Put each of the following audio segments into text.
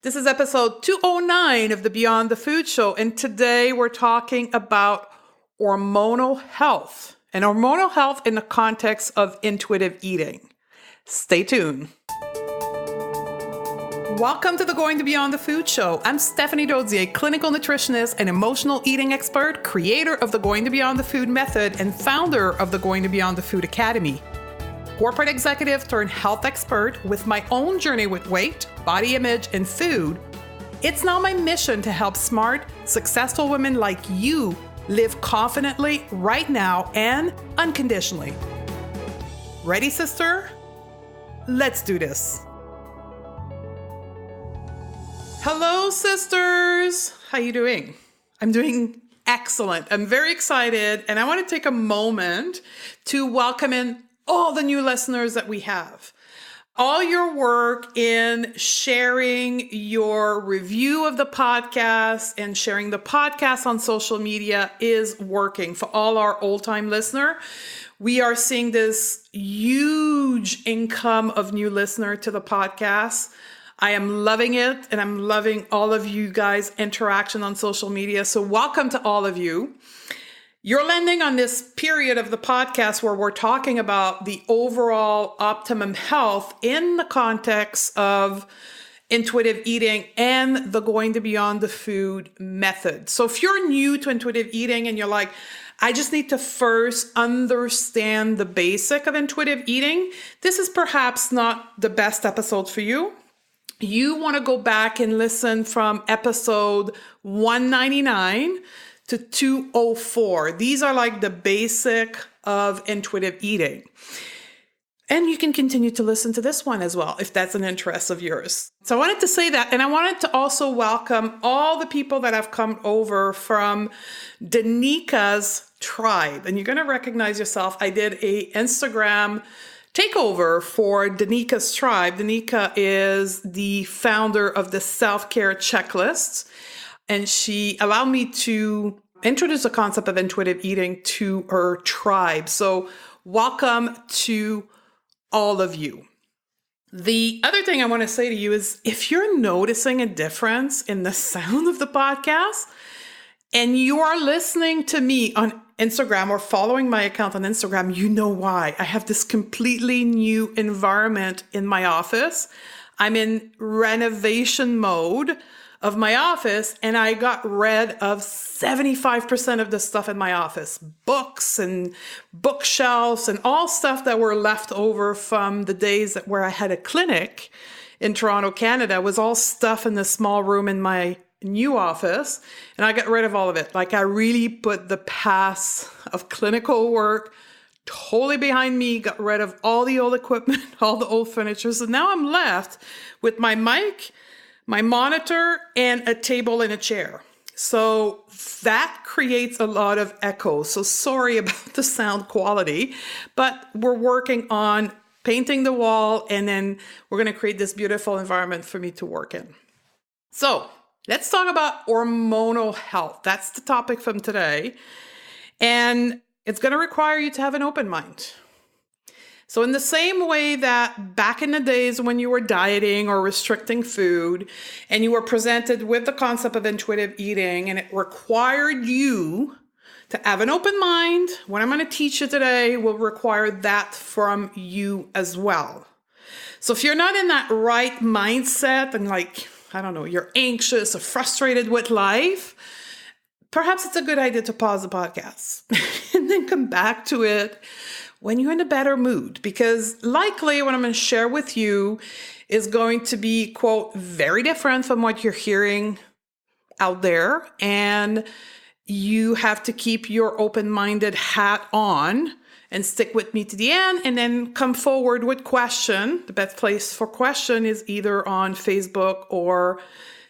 This is episode 209 of the Beyond the Food Show, and today we're talking about hormonal health, and hormonal health in the context of intuitive eating. Stay tuned. Welcome to the Going to Beyond the Food Show. I'm Stephanie Dozier, clinical nutritionist and emotional eating expert, creator of the Going to Beyond the Food method, and founder of the Going to Beyond the Food Academy. Corporate executive turned health expert with my own journey with weight, body image, and food, it's now my mission to help smart, successful women like you live confidently right now and unconditionally. Ready, sister? Let's do this. Hello, sisters. How you doing? I'm doing excellent. I'm very excited, and I want to take a moment to welcome in all the new listeners that we have. All your work in sharing your review of the podcast and sharing the podcast on social media is working. For all our old-time listener, we are seeing this huge income of new listener to the podcast. I am loving it, and I'm loving all of you guys' interaction on social media. So welcome to all of you. You're landing on this period of the podcast where we're talking about the overall optimum health in the context of intuitive eating and the Going to Beyond the Food method. So if you're new to intuitive eating and you're like, I just need to first understand the basic of intuitive eating, this is perhaps not the best episode for you. You want to go back and listen from episode 199 to 204. These are like the basic of intuitive eating. And you can continue to listen to this one as well, if that's an interest of yours. So I wanted to say that, and I wanted to also welcome all the people that have come over from Danika's tribe. And you're going to recognize yourself. I did a Instagram takeover for Danika's tribe. Danika is the founder of the self-care checklists. And she allowed me to introduce the concept of intuitive eating to her tribe. So welcome to all of you. The other thing I want to say to you is if you're noticing a difference in the sound of the podcast and you are listening to me on Instagram or following my account on Instagram, you know why. I have this completely new environment in my office. I'm in renovation mode of my office, and I got rid of 75% of the stuff in my office, books and bookshelves and all stuff that were left over from the days where I had a clinic in Toronto, Canada. It was all stuff in the small room in my new office, and I got rid of all of it. Like I really put the past of clinical work totally behind me, got rid of all the old equipment, all the old furniture. So now I'm left with my mic, my monitor, and a table and a chair. So that creates a lot of echo. So sorry about the sound quality, but we're working on painting the wall, and then we're going to create this beautiful environment for me to work in. So let's talk about hormonal health. That's the topic from today. And it's going to require you to have an open mind. So in the same way that back in the days when you were dieting or restricting food and you were presented with the concept of intuitive eating and it required you to have an open mind, what I'm going to teach you today will require that from you as well. So if you're not in that right mindset and you're anxious or frustrated with life, perhaps it's a good idea to pause the podcast and then come back to it when you're in a better mood, because likely what I'm going to share with you is going to be, quote, very different from what you're hearing out there. And you have to keep your open-minded hat on and stick with me to the end and then come forward with question. The best place for question is either on Facebook or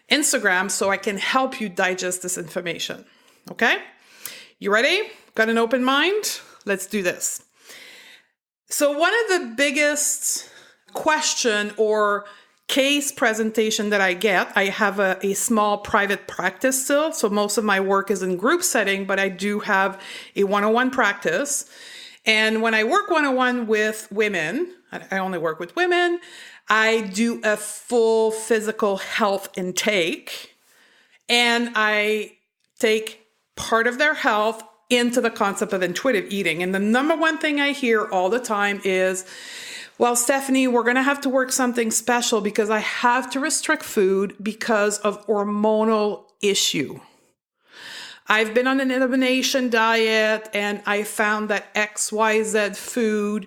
Instagram, so I can help you digest this information. Okay? You ready? Got an open mind? Let's do this. So one of the biggest question or case presentation that I get, I have a small private practice still. So most of my work is in group setting, but I do have a one-on-one practice. And when I work one-on-one with women, I only work with women, I do a full physical health intake, and I take part of their health into the concept of intuitive eating. And the number one thing I hear all the time is, well, Stephanie, we're going to have to work something special because I have to restrict food because of hormonal issue. I've been on an elimination diet and I found that XYZ food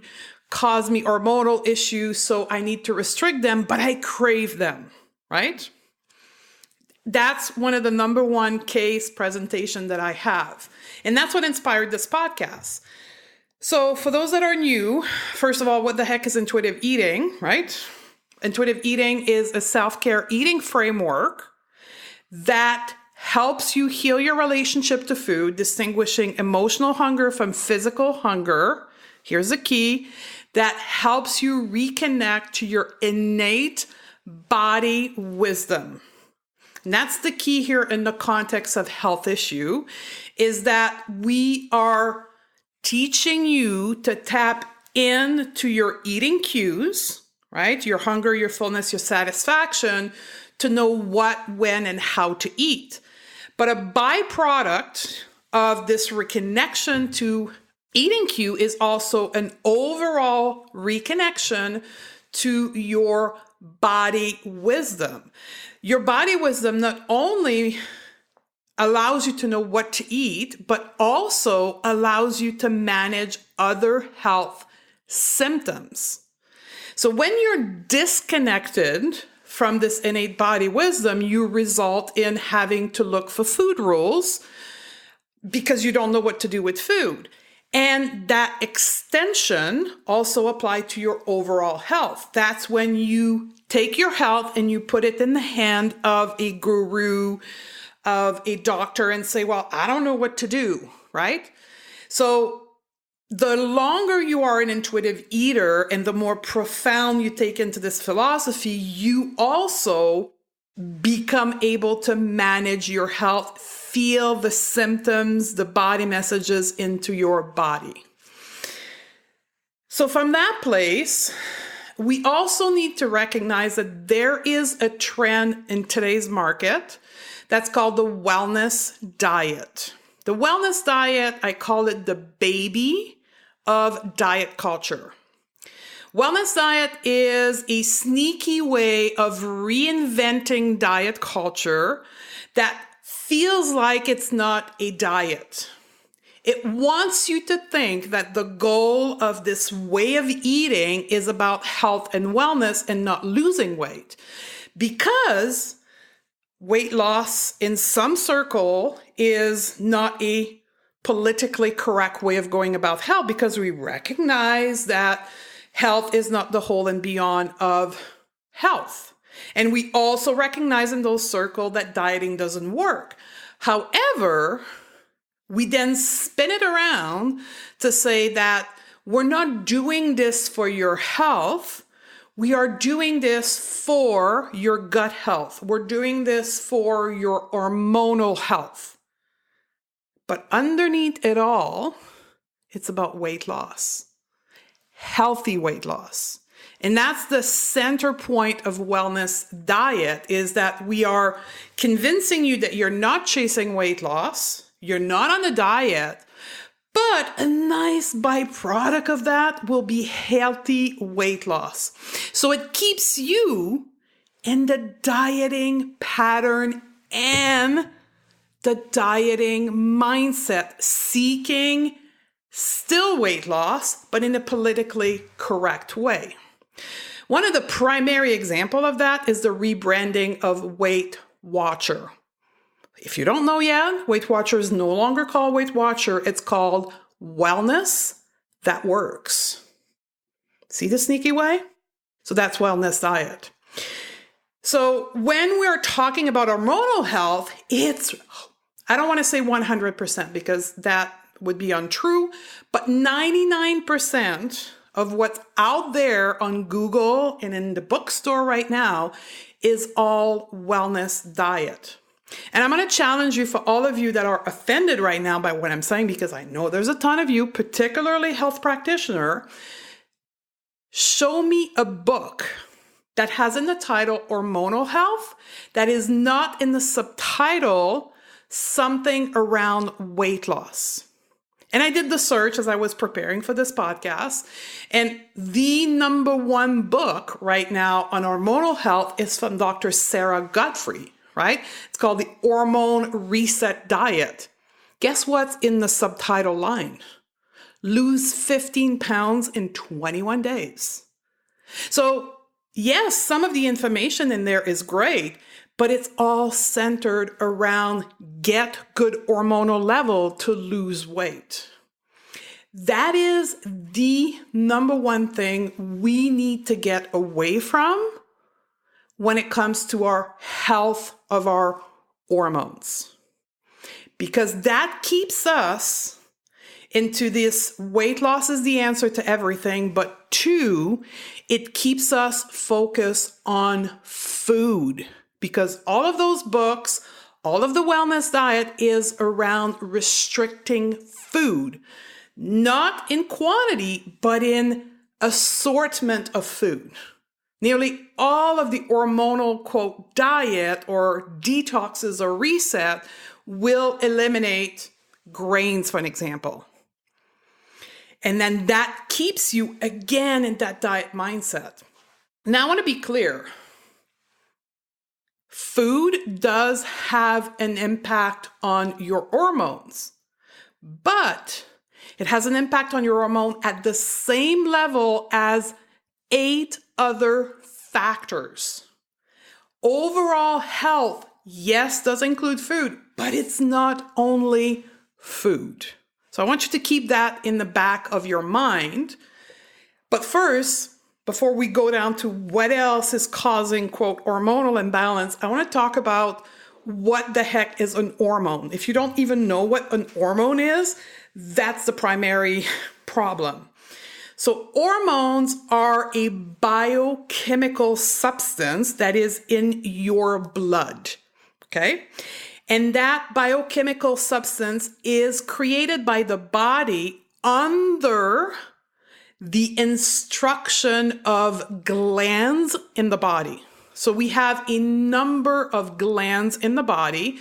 caused me hormonal issues, so I need to restrict them, but I crave them, right? That's one of the number one case presentation that I have. And that's what inspired this podcast. So for those that are new, first of all, what the heck is intuitive eating, right? Intuitive eating is a self-care eating framework that helps you heal your relationship to food, distinguishing emotional hunger from physical hunger. Here's the key: that helps you reconnect to your innate body wisdom. And that's the key here in the context of health issue, is that we are teaching you to tap into your eating cues, right? Your hunger, your fullness, your satisfaction, to know what, when, and how to eat. But a byproduct of this reconnection to eating cue is also an overall reconnection to your body wisdom. Your body wisdom not only allows you to know what to eat, but also allows you to manage other health symptoms. So when you're disconnected from this innate body wisdom, you result in having to look for food rules because you don't know what to do with food. And that extension also applies to your overall health. That's when you take your health and you put it in the hand of a guru, of a doctor, and say, well, I don't know what to do, right? So the longer you are an intuitive eater and the more profound you take into this philosophy, you also become able to manage your health, feel the symptoms, the body messages into your body. So from that place, we also need to recognize that there is a trend in today's market that's called the wellness diet. The wellness diet, I call it the baby of diet culture. Wellness diet is a sneaky way of reinventing diet culture that feels like it's not a diet. It wants you to think that the goal of this way of eating is about health and wellness and not losing weight, because weight loss in some circle is not a politically correct way of going about health, because we recognize that health is not the whole and beyond of health. And we also recognize in those circles that dieting doesn't work. However, we then spin it around to say that we're not doing this for your health. We are doing this for your gut health. We're doing this for your hormonal health. But underneath it all, it's about weight loss, healthy weight loss. And that's the center point of wellness diet, is that we are convincing you that you're not chasing weight loss, you're not on a diet, but a nice byproduct of that will be healthy weight loss. So it keeps you in the dieting pattern and the dieting mindset, seeking still weight loss, but in a politically correct way. One of the primary examples of that is the rebranding of Weight Watcher. If you don't know yet, Weight Watcher is no longer called Weight Watcher. It's called Wellness That Works. See the sneaky way? So that's wellness diet. So when we're talking about hormonal health, I don't want to say 100% because that would be untrue, but 99% of what's out there on Google and in the bookstore right now is all wellness diet. And I'm going to challenge you, for all of you that are offended right now by what I'm saying, because I know there's a ton of you, particularly health practitioner, show me a book that has in the title hormonal health that is not in the subtitle something around weight loss. And I did the search as I was preparing for this podcast. And the number one book right now on hormonal health is from Dr. Sarah Godfrey, right? It's called the Hormone Reset Diet. Guess what's in the subtitle line? Lose 15 pounds in 21 days. So yes, some of the information in there is great, but it's all centered around get good hormonal level to lose weight. That is the number one thing we need to get away from when it comes to our health of our hormones. Because that keeps us into this weight loss is the answer to everything, but two, it keeps us focused on food. Because all of those books, all of the wellness diet is around restricting food, not in quantity, but in assortment of food. Nearly all of the hormonal, quote, diet or detoxes or reset will eliminate grains, for an example. And then that keeps you again in that diet mindset. Now, I want to be clear. Food does have an impact on your hormones, but it has an impact on your hormone at the same level as 8 other factors. Overall health, yes, does include food, but it's not only food. So I want you to keep that in the back of your mind. But first, before we go down to what else is causing, quote, hormonal imbalance, I want to talk about what the heck is an hormone. If you don't even know what an hormone is, that's the primary problem. So hormones are a biochemical substance that is in your blood, okay? And that biochemical substance is created by the body under the instruction of glands in the body. So we have a number of glands in the body,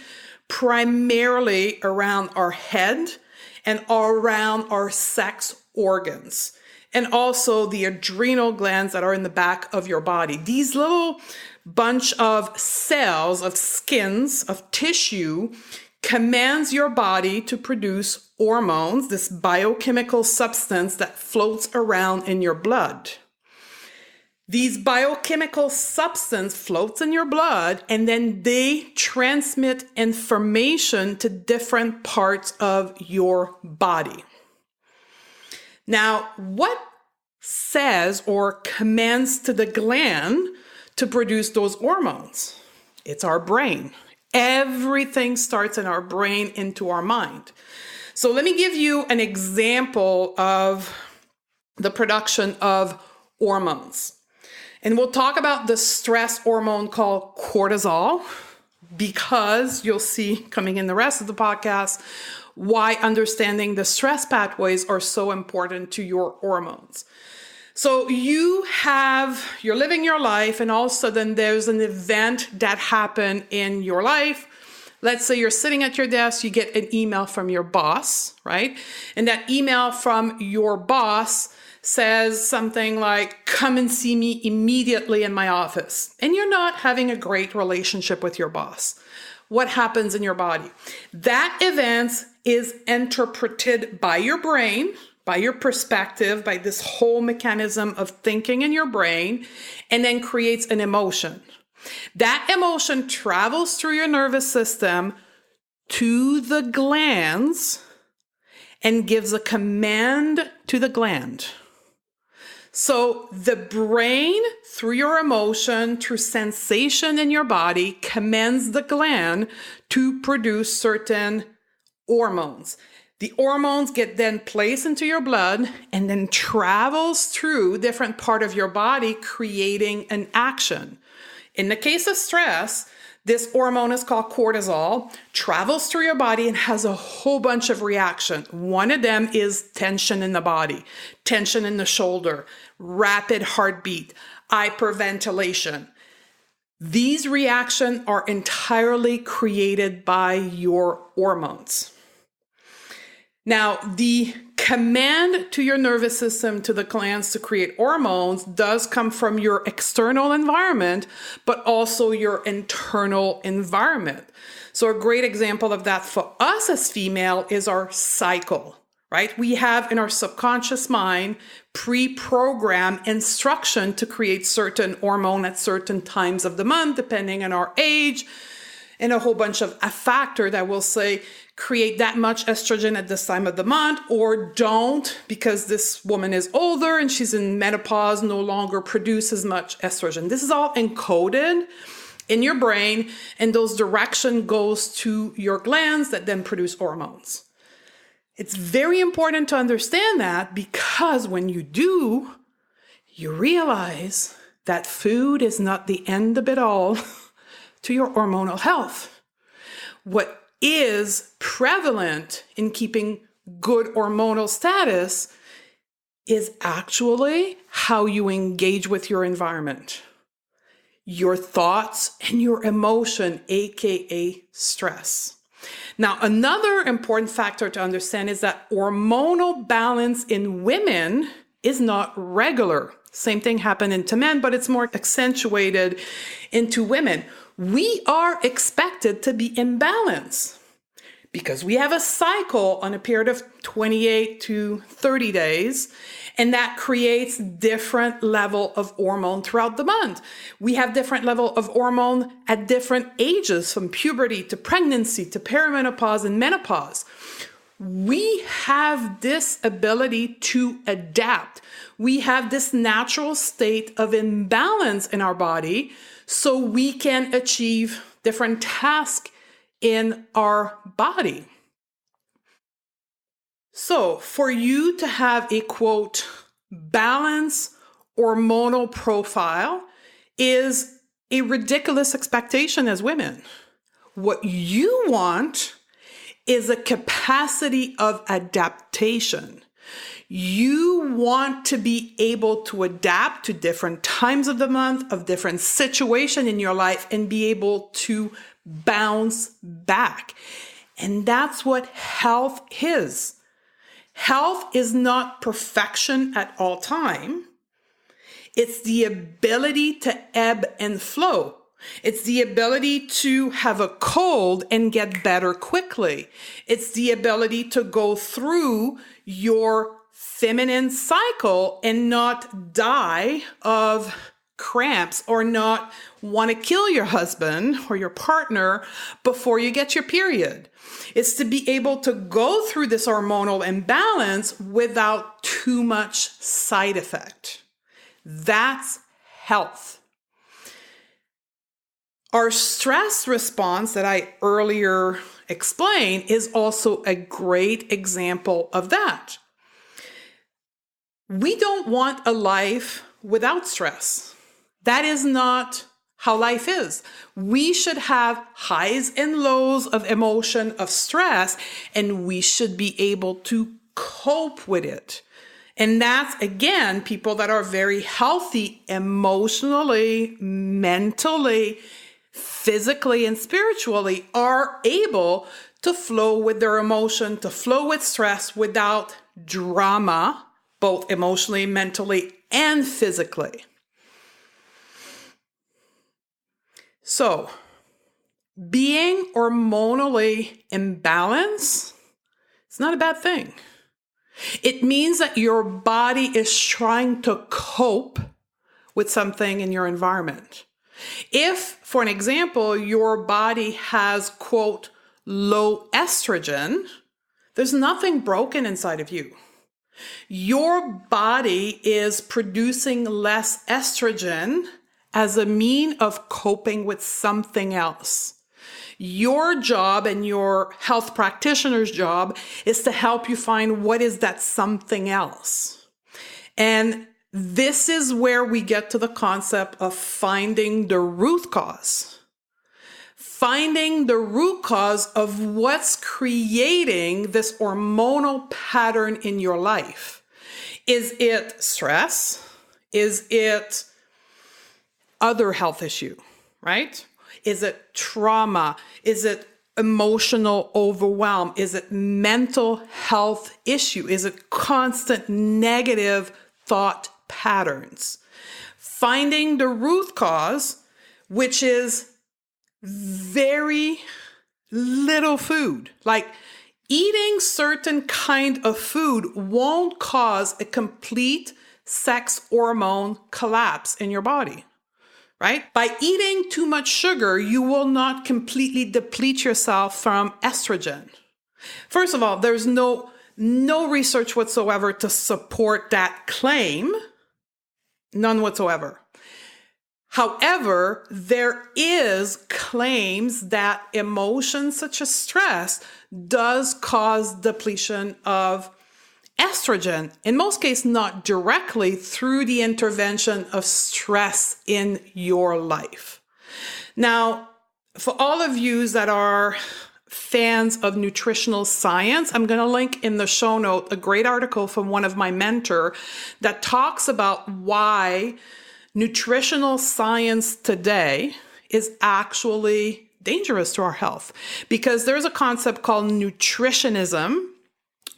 primarily around our head and around our sex organs, and also the adrenal glands that are in the back of your body. These little bunch of cells, of skins, of tissue, commands your body to produce hormones, this biochemical substance that floats around in your blood. These biochemical substance floats in your blood, and then they transmit information to different parts of your body. Now, what says or commands to the gland to produce those hormones? It's our brain. Everything starts in our brain into our mind. So let me give you an example of the production of hormones. And we'll talk about the stress hormone called cortisol, because you'll see coming in the rest of the podcast why understanding the stress pathways are so important to your hormones. So you're living your life, and all of a sudden there's an event that happened in your life. Let's say you're sitting at your desk, you get an email from your boss, right? And that email from your boss says something like, come and see me immediately in my office. And you're not having a great relationship with your boss. What happens in your body? That event is interpreted by your brain, by your perspective, by this whole mechanism of thinking in your brain, and then creates an emotion. That emotion travels through your nervous system to the glands and gives a command to the gland. So the brain, through your emotion, through sensation in your body, commands the gland to produce certain hormones. The hormones get then placed into your blood and then travels through different part of your body, creating an action. In the case of stress, this hormone is called cortisol, travels through your body and has a whole bunch of reaction. One of them is tension in the body, tension in the shoulder, rapid heartbeat, hyperventilation. These reactions are entirely created by your hormones. Now, the command to your nervous system, to the glands to create hormones does come from your external environment, but also your internal environment. So a great example of that for us as female is our cycle, right? We have in our subconscious mind pre-programmed instruction to create certain hormone at certain times of the month, depending on our age, and a whole bunch of a factor that will say, create that much estrogen at this time of the month, or don't, because this woman is older and she's in menopause, no longer produce as much estrogen. This is all encoded in your brain, and those direction goes to your glands that then produce hormones. It's very important to understand that, because when you do, you realize that food is not the end of it all to your hormonal health. What is prevalent in keeping good hormonal status is actually how you engage with your environment, your thoughts and your emotion, aka stress. Now, another important factor to understand is that hormonal balance in women is not regular. Same thing happened into men, but it's more accentuated into women. We are expected to be in balance because we have a cycle on a period of 28 to 30 days, and that creates different level of hormone throughout the month. We have different level of hormone at different ages, from puberty to pregnancy to perimenopause and menopause. We have this ability to adapt. We have this natural state of imbalance in our body, so we can achieve different tasks in our body. So for you to have a, quote, balanced hormonal profile is a ridiculous expectation as women. What you want is a capacity of adaptation. You want to be able to adapt to different times of the month, of different situations in your life, and be able to bounce back. And that's what health is. Health is not perfection at all time. It's the ability to ebb and flow. It's the ability to have a cold and get better quickly. It's the ability to go through your feminine cycle and not die of cramps, or not want to kill your husband or your partner before you get your period. It's to be able to go through this hormonal imbalance without too much side effect. That's health. Our stress response that I earlier explained is also a great example of that. We don't want a life without stress. That is not how life is. We should have highs and lows of emotion, of stress, and we should be able to cope with it. And that's, again, people that are very healthy emotionally, mentally, physically, and spiritually are able to flow with their emotion, to flow with stress without drama, both emotionally, mentally, and physically. So, being hormonally imbalanced, it's not a bad thing. It means that your body is trying to cope with something in your environment. If, for an example, your body has, quote, low estrogen, there's nothing broken inside of you. Your body is producing less estrogen as a mean of coping with something else. Your job and your health practitioner's job is to help you find what is that something else. And this is where we get to the concept of finding the root cause. Finding the root cause of what's creating this hormonal pattern in your life. Is it stress? Is it other health issue, right? Is it trauma? Is it emotional overwhelm? Is it mental health issue? Is it constant negative thought patterns? Finding the root cause, which is very little food. Like eating certain kind of food won't cause a complete sex hormone collapse in your body, right? By eating too much sugar, you will not completely deplete yourself from estrogen. First of all, there's no research whatsoever to support that claim. None whatsoever. However, there is claims that emotions such as stress does cause depletion of estrogen. In most cases, not directly through the intervention of stress in your life. Now, for all of you that are fans of nutritional science, I'm going to link in the show note a great article from one of my mentors that talks about why nutritional science today is actually dangerous to our health. Because there's a concept called nutritionism,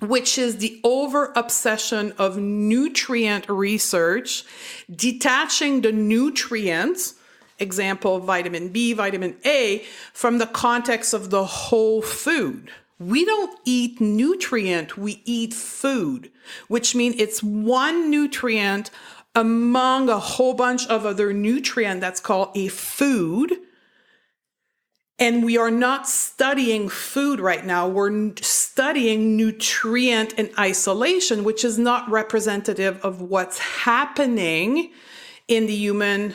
which is the over-obsession of nutrient research, detaching the nutrients, example, vitamin B, vitamin A, from the context of the whole food. We don't eat nutrient, we eat food, which means it's one nutrient among a whole bunch of other nutrients that's called a food. And we are not studying food right now. We're studying nutrient in isolation, which is not representative of what's happening in the human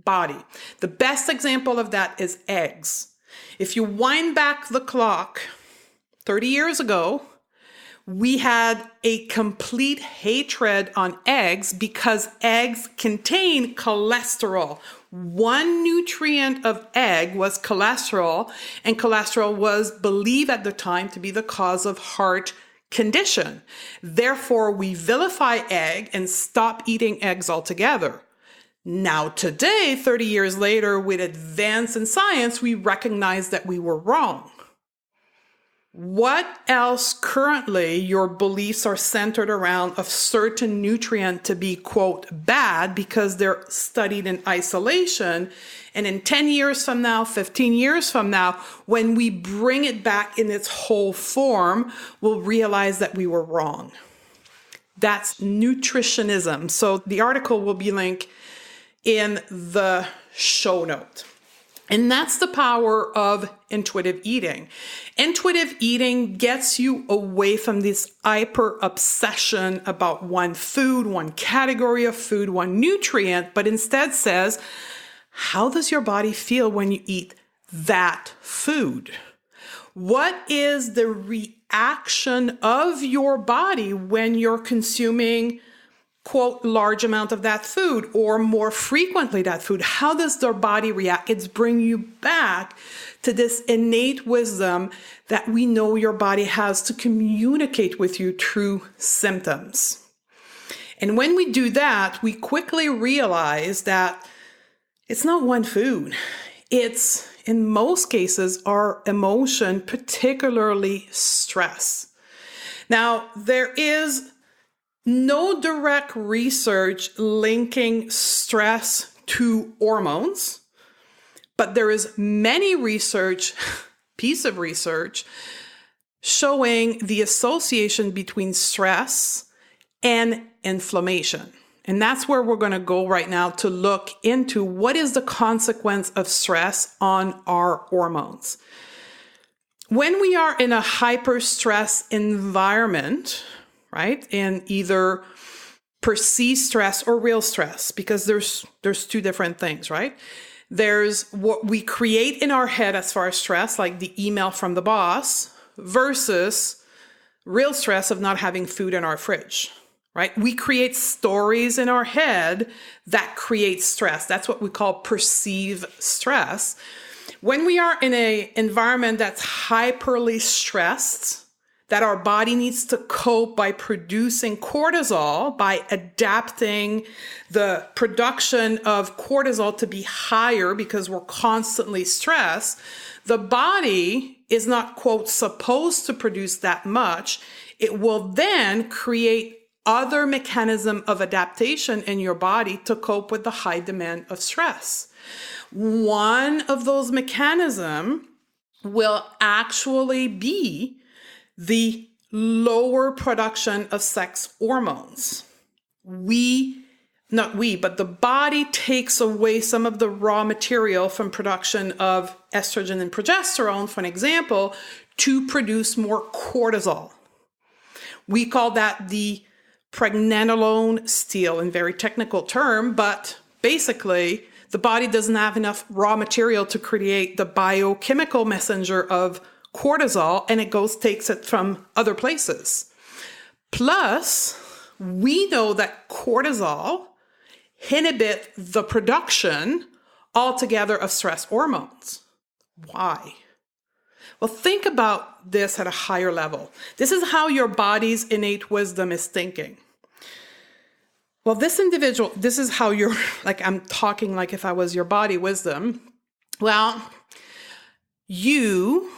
body. The best example of that is eggs. If you wind back the clock 30 years ago, we had a complete hatred on eggs because eggs contain cholesterol. One nutrient of egg was cholesterol, and cholesterol was believed at the time to be the cause of heart condition. Therefore, we vilify egg and stop eating eggs altogether. Now today, 30 years later, with advance in science, we recognize that we were wrong. What else currently your beliefs are centered around of certain nutrient to be, quote, bad because they're studied in isolation. And in 10 years from now, 15 years from now, when we bring it back in its whole form, we'll realize that we were wrong. That's nutritionism. So the article will be linked in the show note. And that's the power of intuitive eating. Intuitive eating gets you away from this hyper obsession about one food, one category of food, one nutrient, but instead says, how does your body feel when you eat that food? What is the reaction of your body when you're consuming, quote, large amount of that food or more frequently that food? How does their body react? It's bring you back to this innate wisdom that we know your body has to communicate with you through symptoms. And when we do that, we quickly realize that it's not one food. It's, in most cases, our emotion, particularly stress. Now, there is no direct research linking stress to hormones, but there is many piece of research showing the association between stress and inflammation. And that's where we're going to go right now to look into what is the consequence of stress on our hormones. When we are in a hyper-stress environment, right, in either perceived stress or real stress, because there's two different things, right? There's what we create in our head as far as stress, like the email from the boss, versus real stress of not having food in our fridge, right? We create stories in our head that create stress. That's what we call perceived stress. When we are in an environment that's hyperly stressed, that our body needs to cope by producing cortisol, by adapting the production of cortisol to be higher because we're constantly stressed, the body is not, quote, supposed to produce that much. It will then create other mechanism of adaptation in your body to cope with the high demand of stress. One of those mechanisms will actually be the lower production of sex hormones. But the body takes away some of the raw material from production of estrogen and progesterone, for an example, to produce more cortisol. We call that the pregnenolone steal in very technical term, but basically the body doesn't have enough raw material to create the biochemical messenger of cortisol, and it takes it from other places. Plus, we know that cortisol inhibits the production altogether of stress hormones. Why? Well, think about this at a higher level. This is how your body's innate wisdom is thinking. Well, this is how you're, I'm talking like if I was your body wisdom. Well, you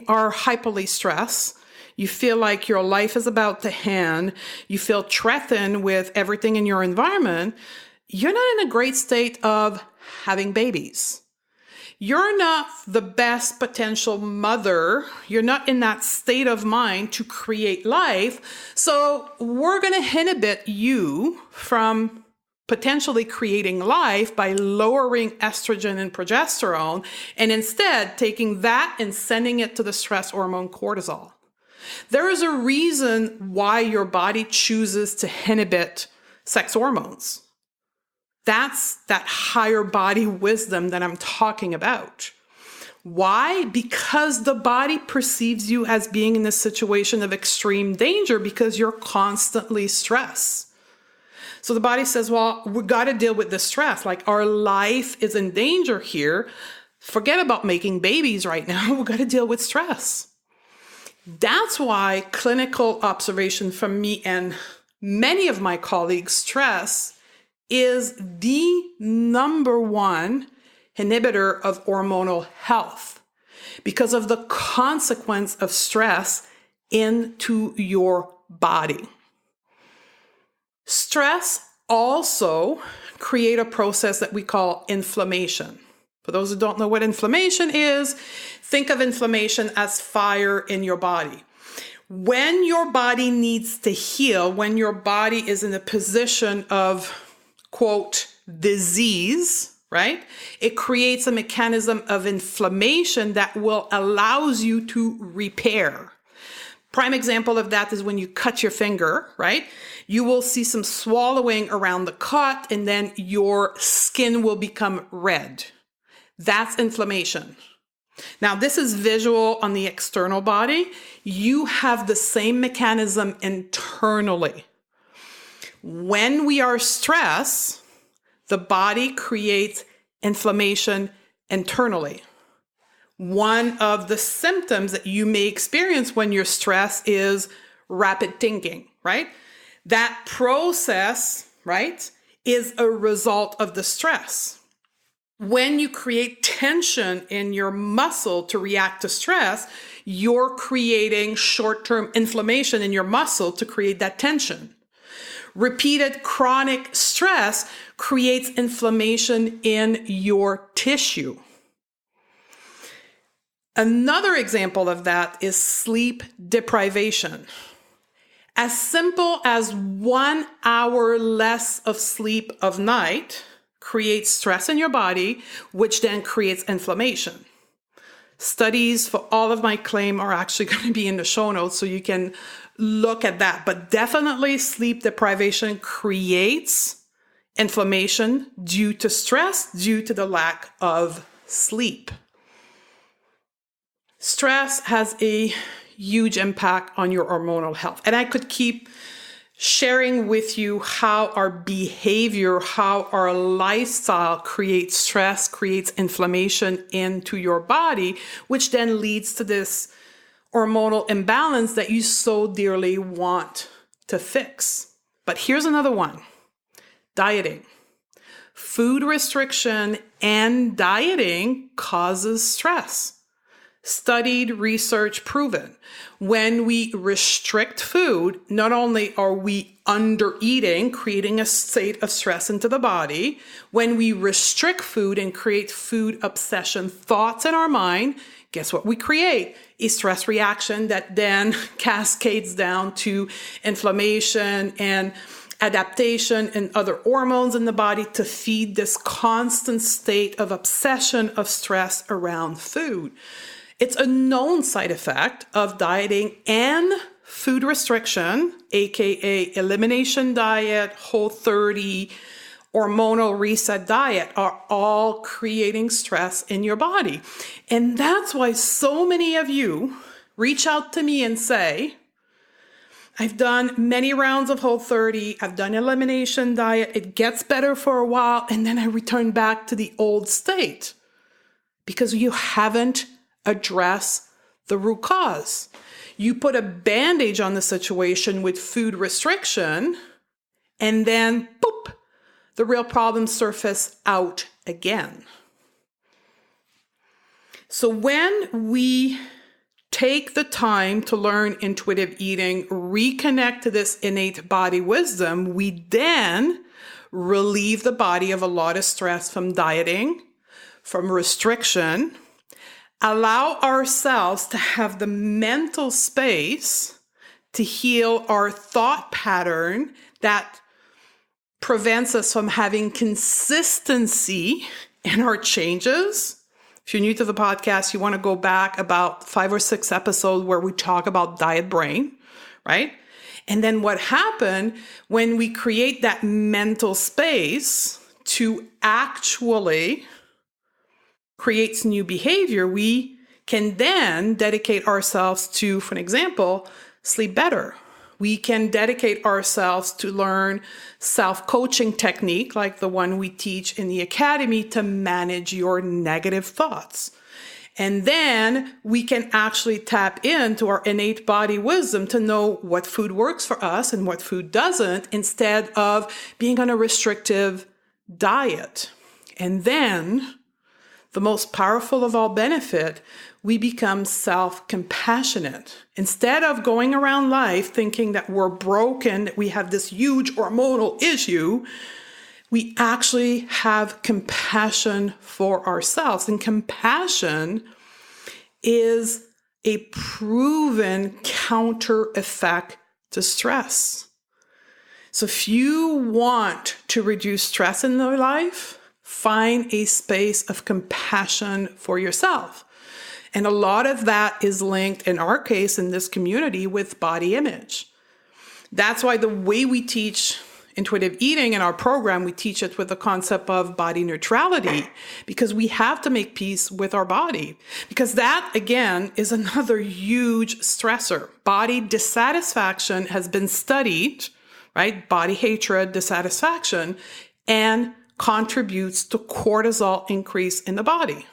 are hyperly stressed. You feel like your life is about to end. You feel threatened with everything in your environment. You're not in a great state of having babies. You're not the best potential mother. You're not in that state of mind to create life. So we're going to inhibit you from potentially creating life by lowering estrogen and progesterone, and instead taking that and sending it to the stress hormone cortisol. There is a reason why your body chooses to inhibit sex hormones. That's that higher body wisdom that I'm talking about. Why? Because the body perceives you as being in a situation of extreme danger because you're constantly stressed. So the body says, well, we got to deal with the stress. Like our life is in danger here. Forget about making babies right now. We got to deal with stress. That's why clinical observation from me and many of my colleagues, stress is the number one inhibitor of hormonal health because of the consequence of stress into your body. Stress also creates a process that we call inflammation. For those who don't know what inflammation is, think of inflammation as fire in your body. When your body needs to heal, when your body is in a position of, quote, disease, right? It creates a mechanism of inflammation that will allows you to repair. Prime example of that is when you cut your finger, right? You will see some swallowing around the cut and then your skin will become red. That's inflammation. Now, this is visual on the external body. You have the same mechanism internally. When we are stressed, the body creates inflammation internally. One of the symptoms that you may experience when you're stressed is rapid thinking, right? That process, right, is a result of the stress. When you create tension in your muscle to react to stress, you're creating short-term inflammation in your muscle to create that tension. Repeated chronic stress creates inflammation in your tissue. Another example of that is sleep deprivation. As simple as 1 hour less of sleep of night creates stress in your body, which then creates inflammation. Studies for all of my claim are actually going to be in the show notes, so you can look at that. But definitely sleep deprivation creates inflammation due to stress, due to the lack of sleep. Stress has a huge impact on your hormonal health. And I could keep sharing with you how our behavior, how our lifestyle creates stress, creates inflammation into your body, which then leads to this hormonal imbalance that you so dearly want to fix. But here's another one: dieting. Food restriction and dieting causes stress. Studied, research proven. When we restrict food, not only are we under eating, creating a state of stress into the body, when we restrict food and create food obsession thoughts in our mind, guess what we create? A stress reaction that then cascades down to inflammation and adaptation and other hormones in the body to feed this constant state of obsession of stress around food. It's a known side effect of dieting and food restriction, aka elimination diet, Whole30, hormonal reset diet, are all creating stress in your body. And that's why so many of you reach out to me and say, I've done many rounds of Whole30, I've done elimination diet, it gets better for a while, and then I return back to the old state because you haven't address the root cause. You put a bandage on the situation with food restriction, and then boop, the real problem surface out again. So when we take the time to learn intuitive eating, reconnect to this innate body wisdom, we then relieve the body of a lot of stress from dieting, from restriction, allow ourselves to have the mental space to heal our thought pattern that prevents us from having consistency in our changes. If you're new to the podcast, you want to go back about 5 or 6 episodes where we talk about diet brain, right? And then what happened when we create that mental space to actually creates new behavior, we can then dedicate ourselves to, for an example, sleep better. We can dedicate ourselves to learn self-coaching technique like the one we teach in the academy to manage your negative thoughts. And then we can actually tap into our innate body wisdom to know what food works for us and what food doesn't, instead of being on a restrictive diet. And then the most powerful of all benefit, we become self-compassionate. Instead of going around life thinking that we're broken, that we have this huge hormonal issue, we actually have compassion for ourselves. And compassion is a proven counter effect to stress. So if you want to reduce stress in your life, find a space of compassion for yourself. And a lot of that is linked, in our case, in this community, with body image. That's why the way we teach intuitive eating in our program, we teach it with the concept of body neutrality, because we have to make peace with our body. Because that, again, is another huge stressor. Body dissatisfaction has been studied, right? Body hatred, dissatisfaction, and contributes to cortisol increase in the body.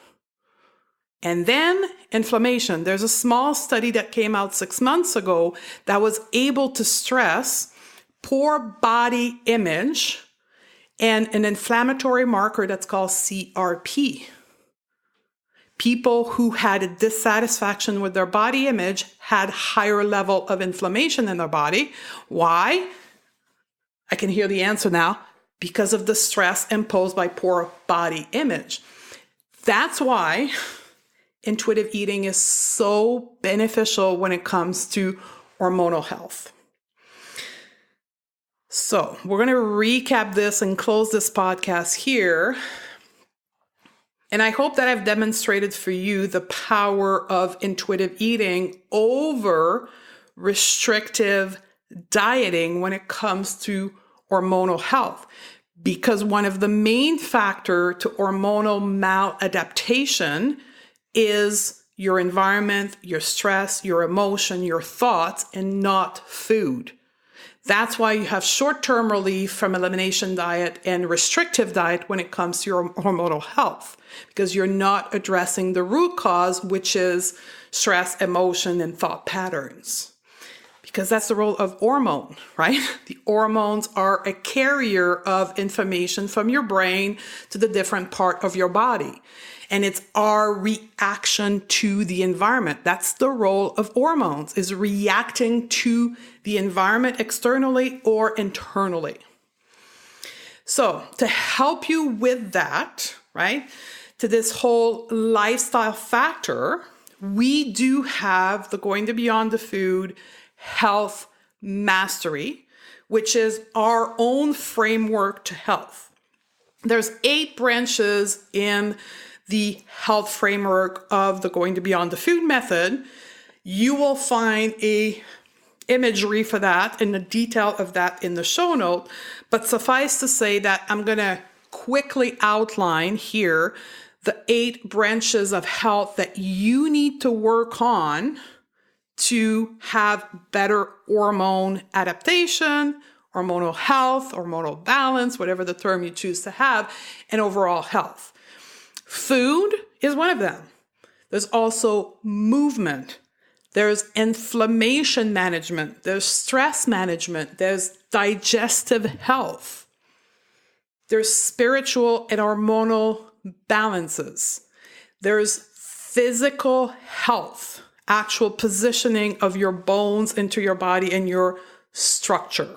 And then inflammation. There's a small study that came out 6 months ago that was able to stress poor body image and an inflammatory marker that's called CRP. People who had a dissatisfaction with their body image had higher level of inflammation in their body. Why? I can hear the answer now. Because of the stress imposed by poor body image. That's why intuitive eating is so beneficial when it comes to hormonal health. So we're going to recap this and close this podcast here. And I hope that I've demonstrated for you the power of intuitive eating over restrictive dieting when it comes to hormonal health, because one of the main factors to hormonal maladaptation is your environment, your stress, your emotion, your thoughts, and not food. That's why you have short-term relief from elimination diet and restrictive diet when it comes to your hormonal health, because you're not addressing the root cause, which is stress, emotion, and thought patterns. Because that's the role of hormone, right? The hormones are a carrier of information from your brain to the different part of your body. And it's our reaction to the environment. That's the role of hormones, is reacting to the environment externally or internally. So to help you with that, right, to this whole lifestyle factor, we do have the Going to Beyond the Food Health Mastery, which is our own framework to health. There's 8 branches in the health framework of the Going to Beyond the Food method. You will find a imagery for that and the detail of that in the show note. But suffice to say that I'm going to quickly outline here the 8 branches of health that you need to work on to have better hormone adaptation, hormonal health, hormonal balance, whatever the term you choose to have, and overall health. Food is one of them. There's also movement. There's inflammation management. There's stress management. There's digestive health. There's spiritual and hormonal balances. There's physical health, actual positioning of your bones into your body and your structure.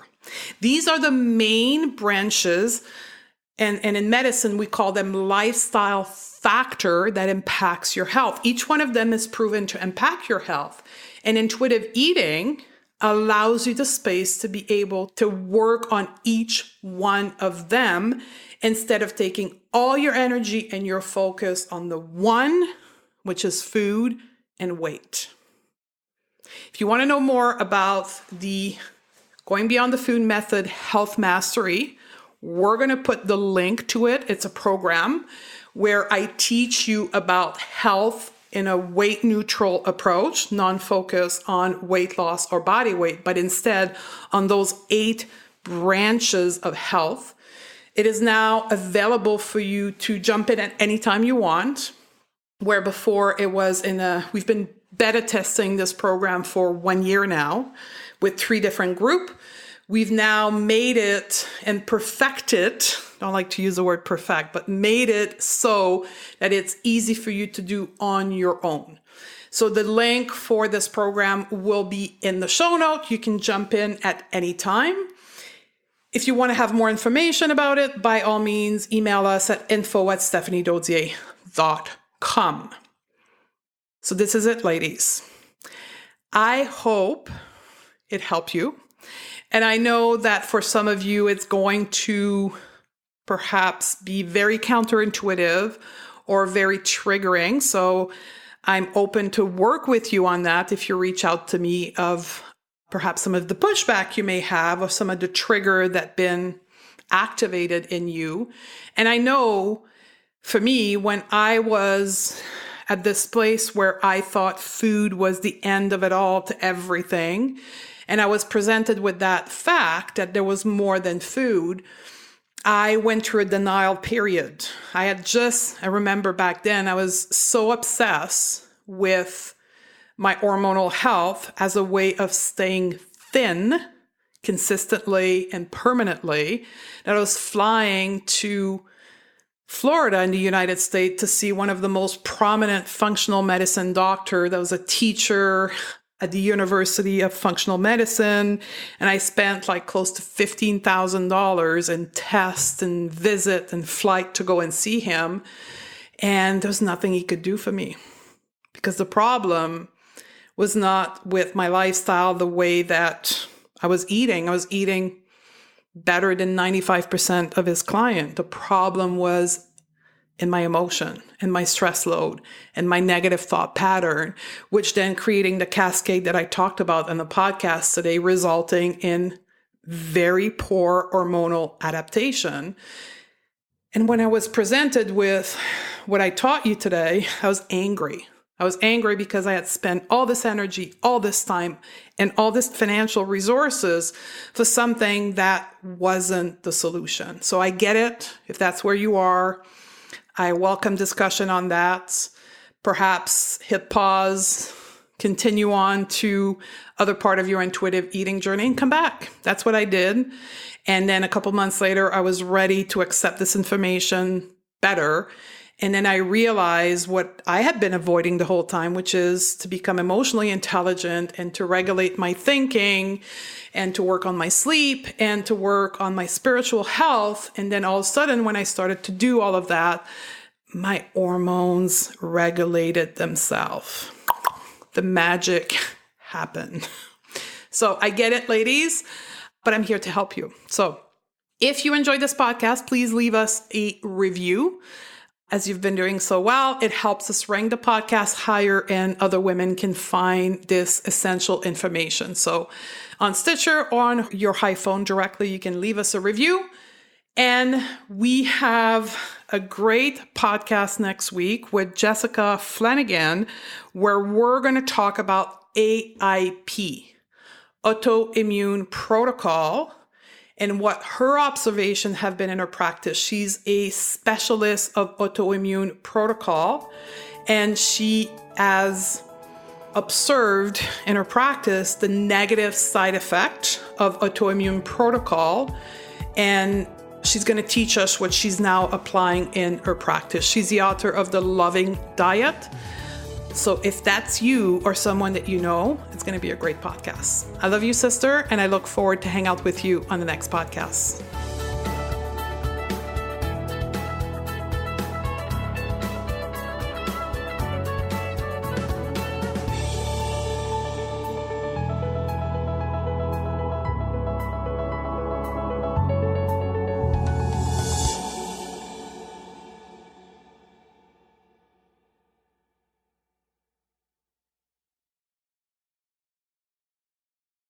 These are the main branches, and in medicine, we call them lifestyle factor that impacts your health. Each one of them is proven to impact your health. And intuitive eating allows you the space to be able to work on each one of them instead of taking all your energy and your focus on the one, which is food and weight. If you want to know more about the Going Beyond the Food method health mastery, we're going to put the link to it. It's a program where I teach you about health in a weight neutral approach, non-focus on weight loss or body weight, but instead on those 8 branches of health. It is now available for you to jump in at any time you want, where before it was we've been beta testing this program for 1 year now with 3 different groups. We've now made it and perfected, I don't like to use the word perfect, but made it so that it's easy for you to do on your own. So the link for this program will be in the show note. You can jump in at any time. If you want to have more information about it, by all means, email us at info@stephaniedodier.com. So this is it, ladies. I hope it helped you. And I know that for some of you, it's going to perhaps be very counterintuitive or very triggering. So I'm open to work with you on that if you reach out to me of perhaps some of the pushback you may have or some of the trigger that been activated in you. And I know for me, when I was at this place where I thought food was the end of it all to everything, and I was presented with that fact that there was more than food, I went through a denial period. I remember back then, I was so obsessed with my hormonal health as a way of staying thin consistently and permanently that I was flying to Florida in the United States to see one of the most prominent functional medicine doctor that was a teacher at the University of Functional Medicine. And I spent like close to $15,000 in tests and visit and flight to go and see him. And there was nothing he could do for me because the problem was not with my lifestyle, the way that I was eating. I was eating better than 95% of his client. The problem was in my emotion and my stress load and my negative thought pattern, which then creating the cascade that I talked about in the podcast today, resulting in very poor hormonal adaptation. And when I was presented with what I taught you today, I was angry. I was angry because I had spent all this energy, all this time, and all this financial resources for something that wasn't the solution. So I get it. If that's where you are, I welcome discussion on that. Perhaps hit pause, continue on to other part of your intuitive eating journey and come back. That's what I did. And then a couple months later, I was ready to accept this information better. And then I realized what I had been avoiding the whole time, which is to become emotionally intelligent and to regulate my thinking and to work on my sleep and to work on my spiritual health. And then all of a sudden, when I started to do all of that, my hormones regulated themselves. The magic happened. So I get it, ladies, but I'm here to help you. So if you enjoyed this podcast, please leave us a review. As you've been doing so well, it helps us rank the podcast higher and other women can find this essential information. So on Stitcher or on your iPhone directly, you can leave us a review. And we have a great podcast next week with Jessica Flanagan, where we're going to talk about AIP, autoimmune protocol, and what her observations have been in her practice. She's a specialist of autoimmune protocol, and she has observed in her practice the negative side effect of autoimmune protocol, and she's going to teach us what she's now applying in her practice. She's the author of The Loving Diet. So if that's you or someone that you know, it's going to be a great podcast. I love you, sister, and I look forward to hang out with you on the next podcast.